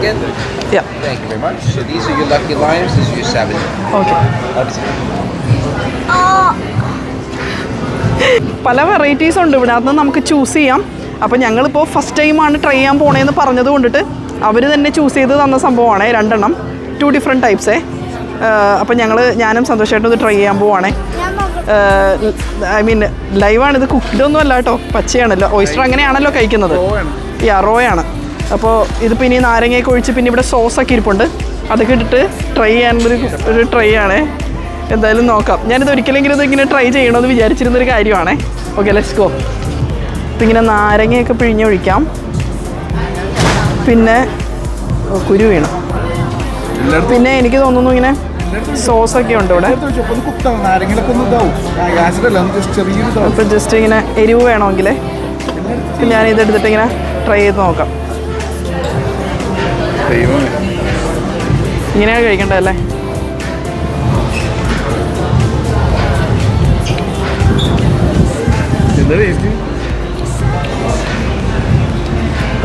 again? Yeah. Thank you very much. So these are your lucky limes. This is your 7. Okay. Obviously. പല varieties ഉണ്ട് ഇവിടെ, അതൊന്നും നമുക്ക് choose ചെയ്യാം. അപ്പോൾ ഞങ്ങളിപ്പോൾ ഫസ്റ്റ് ടൈമാണ് ട്രൈ ചെയ്യാൻ പോണേന്ന് പറഞ്ഞത് കൊണ്ടിട്ട് അവർ തന്നെ ചൂസ് ചെയ്ത് തന്ന സംഭവമാണ് 2 എണ്ണം, 2 ഡിഫറെൻറ്റ് ടൈപ്സേ. അപ്പോൾ ഞാനും സന്തോഷമായിട്ടും ഇത് ട്രൈ ചെയ്യാൻ പോവാണേ. ഐ മീൻ ലൈവാണിത്, കുക്ക്ഡൊന്നും അല്ല കേട്ടോ, പച്ചയാണല്ലോ. ഓയിസ്റ്റർ അങ്ങനെയാണല്ലോ കഴിക്കുന്നത്. റോയാണ്. അപ്പോൾ ഇതിപ്പോൾ ഇനി നാരങ്ങയൊക്കെ ഒഴിച്ച് പിന്നെ ഇവിടെ സോസൊക്കെ ഇരിപ്പുണ്ട്, അതൊക്കെ ഇട്ടിട്ട് ട്രൈ ചെയ്യാനുള്ളൊരു ട്രൈ ആണേ. എന്തായാലും നോക്കാം. ഞാനിത് ഒരിക്കലെങ്കിലും ഇതിങ്ങനെ ട്രൈ ചെയ്യണമെന്ന് വിചാരിച്ചിരുന്നൊരു കാര്യമാണേ. Okay, let's go. ഇങ്ങനെ നാരങ്ങയൊക്കെ പിഴിഞ്ഞൊഴിക്കാം. പിന്നെ കുരു വീണം. പിന്നെ എനിക്ക് തോന്നുന്നു ഇങ്ങനെ സോസൊക്കെ ഉണ്ട് ഇവിടെ. അപ്പോൾ ജസ്റ്റ് ഇങ്ങനെ എരിവ് വേണമെങ്കിൽ ഞാനിത് എടുത്തിട്ട് ഇങ്ങനെ ട്രൈ ചെയ്ത് നോക്കാം. ഇങ്ങനെയാണ് കഴിക്കേണ്ടതല്ലേ?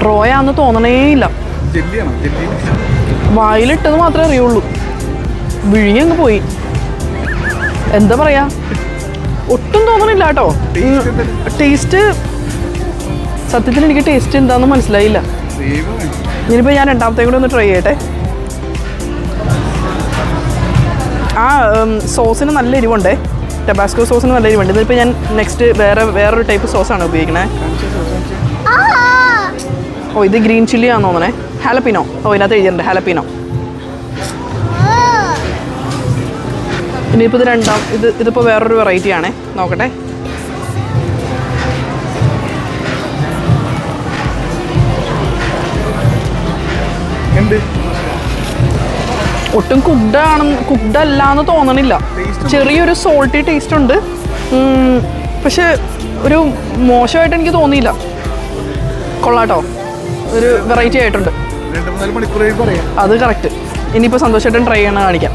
റോയാന്ന് തോന്നണേയില്ല. വായിലിട്ടത് മാത്രമേ അറിയുള്ളൂ, വിഴുങ്ങി അങ്ങ് പോയി. എന്താ പറയാ, ഒട്ടും തോന്നണില്ല കേട്ടോ ടേസ്റ്റ്. സത്യത്തിൽ എനിക്ക് ടേസ്റ്റ് എന്താണെന്ന് മനസ്സിലായില്ല. ഇനിയിപ്പോൾ ഞാൻ രണ്ടാമത്തെ കൂടെ ഒന്ന് ട്രൈ ചെയ്യട്ടെ. ആ സോസിന് നല്ല എരിവുണ്ടേ, ടബാസ്കോ സോസിന് നല്ല എരിവുണ്ട്. ഇതിപ്പോൾ ഞാൻ നെക്സ്റ്റ് വേറൊരു ടൈപ്പ് സോസാണ് ഉപയോഗിക്കണേ. ഓ, ഇത് ഗ്രീൻ ചില്ലി ആണെന്ന് തോന്നണേ. ഹാലപ്പിനോ. ഓ, ഇതിനകത്ത് എഴുതിയിട്ടുണ്ട് ഹാലപ്പിനോ. ഇനിയിപ്പോൾ ഇതിപ്പോൾ വേറൊരു വെറൈറ്റി ആണേ, നോക്കട്ടെ. ഒട്ടും കുക്ക്ഡ് അല്ല എന്ന് തോന്നണില്ല. ചെറിയൊരു സോൾട്ടി ടേസ്റ്റ് ഉണ്ട്, പക്ഷെ ഒരു മോശമായിട്ട് എനിക്ക് തോന്നിയില്ല. കൊള്ളാട്ടോ, ഒരു വെറൈറ്റി ആയിട്ടുണ്ട്. അത് കറക്റ്റ്. ഇനിയിപ്പോൾ സന്തോഷമായിട്ടും ട്രൈ ചെയ്യണം കാണിക്കാം.